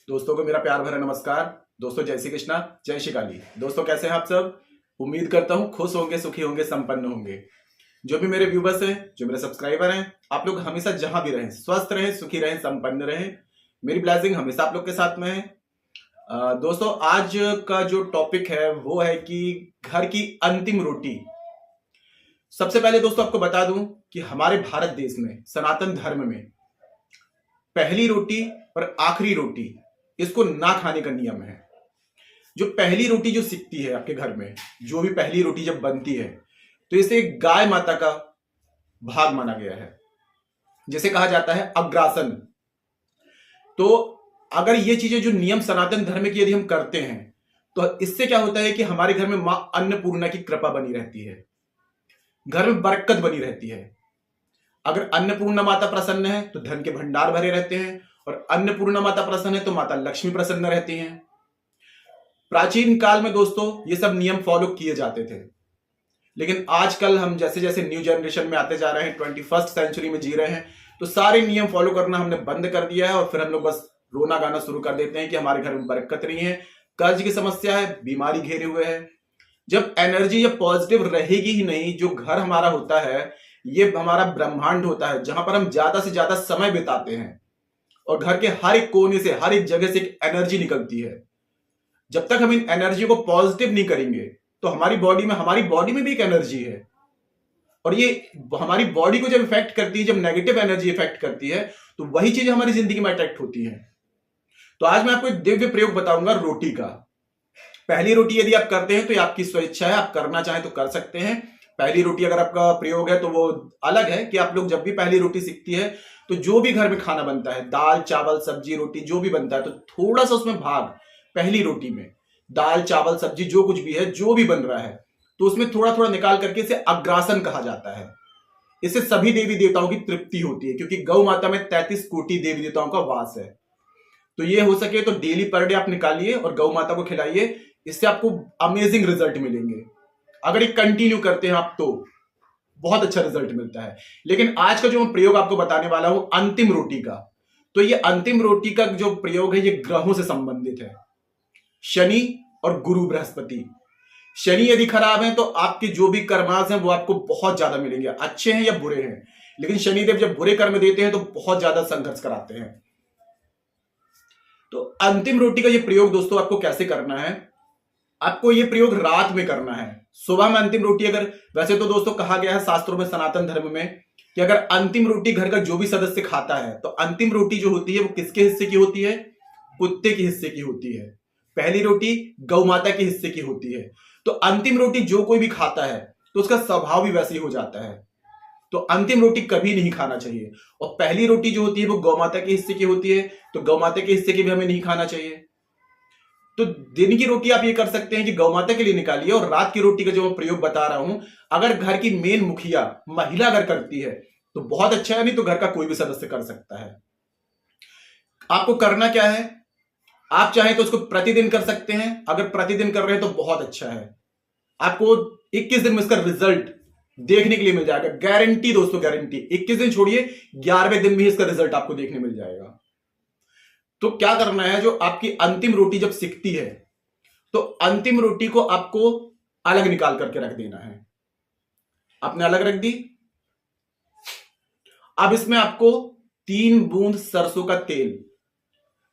दोस्तों को मेरा प्यार भरा नमस्कार। दोस्तों जय श्री कृष्णा, जय श्री काली। दोस्तों कैसे हैं आप सब? उम्मीद करता हूं खुश होंगे, सुखी होंगे, संपन्न होंगे। जो भी मेरे व्यूवर्स हैं, जो मेरे सब्सक्राइबर हैं, आप लोग हमेशा जहां भी रहें, स्वस्थ रहें, सुखी रहें, संपन्न रहें। मेरी ब्लेसिंग हमेशा आप लोग के साथ में है। दोस्तों आज का जो टॉपिक है वो है कि घर की अंतिम रोटी। सबसे पहले दोस्तों आपको बता दूं कि हमारे भारत देश में सनातन धर्म में पहली रोटी और आखिरी रोटी इसको ना खाने का नियम है। जो पहली रोटी जो सिकती है आपके घर में, जो भी पहली रोटी जब बनती है तो इसे गाय माता का भाग माना गया है, जिसे कहा जाता है अग्रासन। तो अगर ये चीजें जो नियम सनातन धर्म की यदि हम करते हैं तो इससे क्या होता है कि हमारे घर में मां अन्नपूर्णा की कृपा बनी रहती है, घर में बरकत बनी रहती है। अगर अन्नपूर्णा माता प्रसन्न है तो धन के भंडार भरे रहते हैं, और अन्नपूर्णा माता प्रसन्न है तो माता लक्ष्मी प्रसन्न रहती हैं। प्राचीन काल में दोस्तों ये सब नियम फॉलो किए जाते थे, लेकिन आजकल हम जैसे जैसे न्यू जनरेशन में आते जा रहे हैं, 21st सेंचुरी में जी रहे हैं, तो सारे नियम फॉलो करना हमने बंद कर दिया है। और फिर हम लोग बस रोना गाना शुरू कर देते हैं कि हमारे घर में बरकत नहीं है, कर्ज की समस्या है, बीमारी घेरे हुए है। जब एनर्जी जब पॉजिटिव रहेगी ही नहीं, जो घर हमारा होता है ये हमारा ब्रह्मांड होता है जहां पर हम ज्यादा से ज्यादा समय बिताते हैं, और घर के हर एक कोने से, हर एक जगह से एक एनर्जी निकलती है। जब तक हम इन एनर्जी को पॉजिटिव नहीं करेंगे तो हमारी बॉडी में भी एक एनर्जी है, और ये हमारी बॉडी को जब इफेक्ट करती है, जब नेगेटिव एनर्जी इफेक्ट करती है, तो वही चीज हमारी जिंदगी में अट्रैक्ट होती है। तो आज मैं आपको एक दिव्य प्रयोग बताऊंगा रोटी का। पहली रोटी यदि आप करते हैं तो ये आपकी स्वेच्छा है, आप करना चाहें तो कर सकते हैं। पहली रोटी अगर आपका प्रयोग है तो वो अलग है कि आप लोग जब भी पहली रोटी सीखती है तो जो भी घर में खाना बनता है, दाल चावल सब्जी रोटी जो भी बनता है, तो थोड़ा सा उसमें भाग पहली रोटी में, दाल चावल सब्जी जो कुछ भी है, जो भी बन रहा है, तो उसमें थोड़ा थोड़ा निकाल करके इसे अग्रासन कहा जाता है। इससे सभी देवी देवताओं की तृप्ति होती है, क्योंकि गौ माता में 33 कोटि देवी देवताओं का वास है। तो ये हो सके तो डेली पर डे आप निकालिए और गौ माता को खिलाइए, इससे आपको अमेजिंग रिजल्ट मिलेंगे। अगर ये कंटिन्यू करते हैं आप तो बहुत अच्छा रिजल्ट मिलता है। लेकिन आज का जो मैं प्रयोग आपको बताने वाला हूं अंतिम रोटी का, तो ये अंतिम रोटी का जो प्रयोग है ये ग्रहों से संबंधित है। शनि और गुरु बृहस्पति। शनि यदि खराब है तो आपके जो भी कर्मास हैं वो आपको बहुत ज्यादा मिलेंगे, अच्छे हैं या बुरे हैं। लेकिन शनिदेव जब बुरे कर्म देते हैं तो बहुत ज्यादा संघर्ष कराते हैं। तो अंतिम रोटी का ये प्रयोग दोस्तों आपको कैसे करना है? आपको ये प्रयोग रात में करना है। सुबह में अंतिम रोटी, अगर वैसे तो दोस्तों कहा गया है शास्त्रों में, सनातन धर्म में, कि अगर अंतिम रोटी घर का जो भी सदस्य खाता है तो अंतिम रोटी जो होती है वो किसके हिस्से की होती है? कुत्ते के हिस्से की होती है। पहली रोटी गौ माता के हिस्से की होती है। तो अंतिम रोटी जो कोई भी खाता है तो उसका स्वभाव भी वैसे ही हो जाता है। तो अंतिम रोटी कभी नहीं खाना चाहिए। और पहली रोटी जो होती है वो गौ माता के हिस्से की होती है, तो गौ माता के हिस्से की भी हमें नहीं खाना चाहिए। तो दिन की रोटी आप ये कर सकते हैं कि गौ माता के लिए निकालिए, और रात की रोटी का जो मैं प्रयोग बता रहा हूं, अगर घर की मेन मुखिया महिला अगर करती है तो बहुत अच्छा है, नहीं तो घर का कोई भी सदस्य कर सकता है। आपको करना क्या है? आप चाहें तो उसको प्रतिदिन कर सकते हैं, अगर प्रतिदिन कर रहे हैं तो बहुत अच्छा है। आपको 21 दिन में इसका रिजल्ट देखने के लिए मिल जाएगा, गारंटी दोस्तों, गारंटी। 21 दिन छोड़िए, 11वें दिन में इसका रिजल्ट आपको देखने मिल जाएगा। तो क्या करना है, जो आपकी अंतिम रोटी जब सिकती है तो अंतिम रोटी को आपको अलग निकाल करके रख देना है। आपने अलग रख दी। अब इसमें आपको 3 बूंद सरसों का तेल,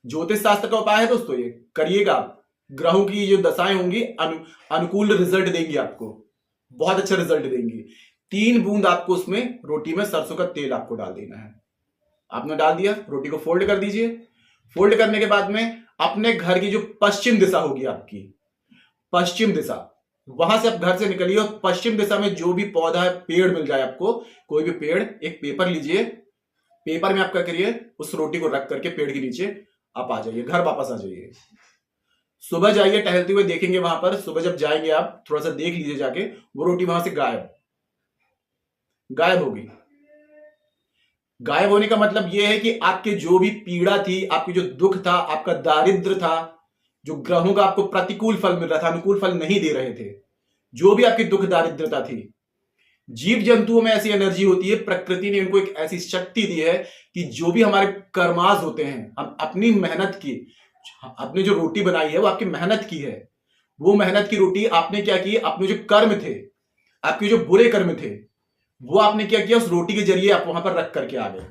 ज्योतिष शास्त्र का उपाय है दोस्तों, ये करिएगा आप। ग्रहों की जो दशाएं होंगी अनुकूल रिजल्ट देंगी, आपको बहुत अच्छा रिजल्ट देंगी। 3 बूंद आपको उसमें रोटी में सरसों का तेल आपको डाल देना है। आपने डाल दिया, रोटी को फोल्ड कर दीजिए। फोल्ड करने के बाद में अपने घर की जो पश्चिम दिशा होगी, आपकी पश्चिम दिशा, वहां से आप घर से निकलिए, और पश्चिम दिशा में जो भी पौधा है, पेड़ मिल जाए आपको, कोई भी पेड़, एक पेपर लीजिए। पेपर में आप क्या करिए, उस रोटी को रख करके पेड़ के नीचे आप आ जाइए, घर वापस आ जाइए। सुबह जाइए टहलते हुए, देखेंगे वहां पर, सुबह जब जाएंगे आप थोड़ा सा देख लीजिए जाके, वो रोटी वहां से गायब होगी। गायब होने का मतलब यह है कि आपके जो भी पीड़ा थी, आपकी जो दुख था, आपका दारिद्र था, जो ग्रहों का आपको प्रतिकूल फल मिल रहा था, अनुकूल फल नहीं दे रहे थे, जो भी आपकी दुख दारिद्रता थी, जीव जंतुओं में ऐसी एनर्जी होती है, प्रकृति ने इनको एक ऐसी शक्ति दी है कि जो भी हमारे कर्मास होते हैं, हम अपनी मेहनत की आपने जो रोटी बनाई है वो आपकी मेहनत की है। वो मेहनत की रोटी आपने क्या की, अपने जो कर्म थे, आपके जो बुरे कर्म थे, वो आपने क्या किया, उस रोटी के जरिए आप वहां पर रख करके आ गए।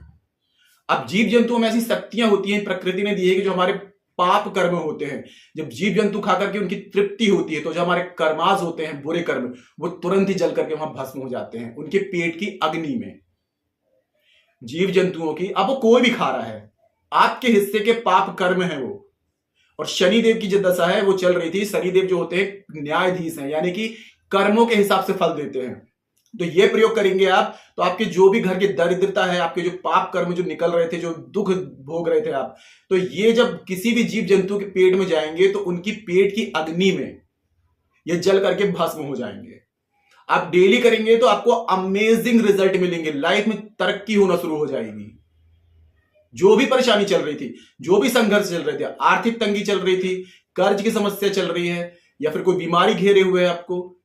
अब जीव जंतुओं में ऐसी शक्तियां होती हैं, प्रकृति ने दी है कि जो हमारे पाप कर्म होते हैं, जब जीव जंतु खा करके उनकी तृप्ति होती है, तो जो हमारे कर्माज होते हैं, बुरे कर्म, वो तुरंत ही जल करके वहां भस्म हो जाते हैं उनके पेट की अग्नि में। जीव जंतुओं की, अब वो कोई भी खा रहा है, आपके हिस्से के पाप कर्म है वो। और शनिदेव की जो दशा है वो चल रही थी। शनिदेव जो होते हैं न्यायाधीश हैं, यानी कि कर्मों के हिसाब से फल देते हैं। तो ये प्रयोग करेंगे आप, तो आपके जो भी घर की दरिद्रता है, आपके जो पाप कर्म जो निकल रहे थे, जो दुख भोग रहे थे आप, तो ये जब किसी भी जीव जंतु के पेट में जाएंगे तो उनकी पेट की अग्नि में ये जल करके भस्म हो जाएंगे। आप डेली करेंगे तो आपको अमेजिंग रिजल्ट मिलेंगे, लाइफ में तरक्की होना शुरू हो जाएगी। जो भी परेशानी चल रही थी, जो भी संघर्ष चल रहे थे, आर्थिक तंगी चल रही थी, कर्ज की समस्या चल रही है, या फिर कोई बीमारी घेरे हुए है, आपको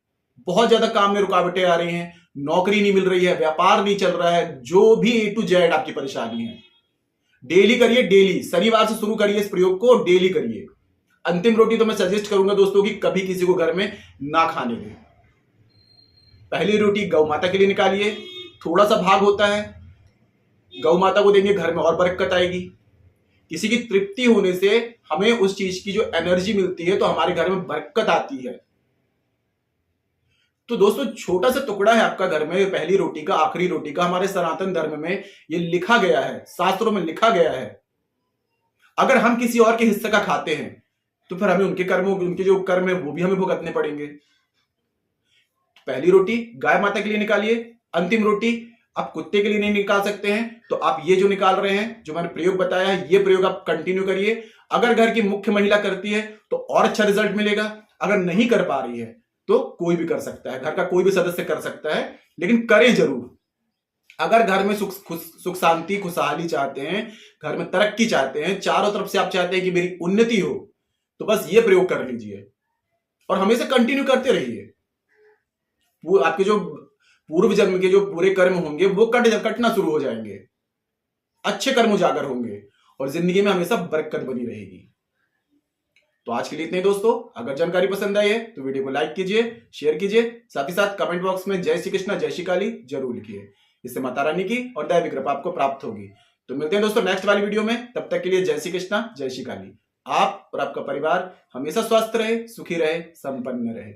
बहुत ज्यादा काम में रुकावटें आ रही हैं, नौकरी नहीं मिल रही है, व्यापार नहीं चल रहा है, जो भी A to Z आपकी परेशानी है, डेली करिए। डेली शनिवार से शुरू करिए इस प्रयोग को, डेली करिए। अंतिम रोटी तो मैं सजेस्ट करूंगा दोस्तों कि कभी किसी को घर में ना खाने दें। पहली रोटी गौ माता के लिए निकालिए, थोड़ा सा भाग होता है, गौ माता को देंगे, घर में और बरकत आएगी। किसी की तृप्ति होने से हमें उस चीज की जो एनर्जी मिलती है, तो हमारे घर में बरकत आती है। तो दोस्तों, छोटा सा टुकड़ा है आपका घर में पहली रोटी का, आखिरी रोटी का। हमारे सनातन धर्म में ये लिखा गया है, शास्त्रों में लिखा गया है। अगर हम किसी और के हिस्से का खाते हैं तो फिर हमें उनके कर्मों, उनके जो कर्म है वो भी हमें भुगतने पड़ेंगे। पहली रोटी गाय माता के लिए निकालिए। अंतिम रोटी आप कुत्ते के लिए नहीं निकाल सकते हैं, तो आप ये जो निकाल रहे हैं, जो मैंने प्रयोग बताया है, ये प्रयोग आप कंटिन्यू करिए। अगर घर की मुख्य महिला करती है तो और अच्छा रिजल्ट मिलेगा। अगर नहीं कर पा रही है तो कोई भी कर सकता है, घर का कोई भी सदस्य कर सकता है, लेकिन करें जरूर। अगर घर में सुख शांति खुशहाली चाहते हैं, घर में तरक्की चाहते हैं, चारों तरफ से आप चाहते हैं कि मेरी उन्नति हो, तो बस ये प्रयोग कर लीजिए और हमेशा कंटिन्यू करते रहिए। वो आपके जो पूर्व जन्म के जो बुरे कर्म होंगे वो कटना शुरू हो जाएंगे, अच्छे कर्म उजागर होंगे और जिंदगी में हमेशा बरकत बनी रहेगी। तो आज के लिए इतने दोस्तों। अगर जानकारी पसंद आई है तो वीडियो को लाइक कीजिए, शेयर कीजिए, साथ ही साथ कमेंट बॉक्स में जय श्री कृष्णा जय श्री काली जरूर लिखिए। इससे माता रानी की और दैवी कृपा आपको प्राप्त होगी। तो मिलते हैं दोस्तों नेक्स्ट वाली वीडियो में, तब तक के लिए जय श्री कृष्णा जय श्री काली। आप और आपका परिवार हमेशा स्वस्थ रहे, सुखी रहे, संपन्न रहे।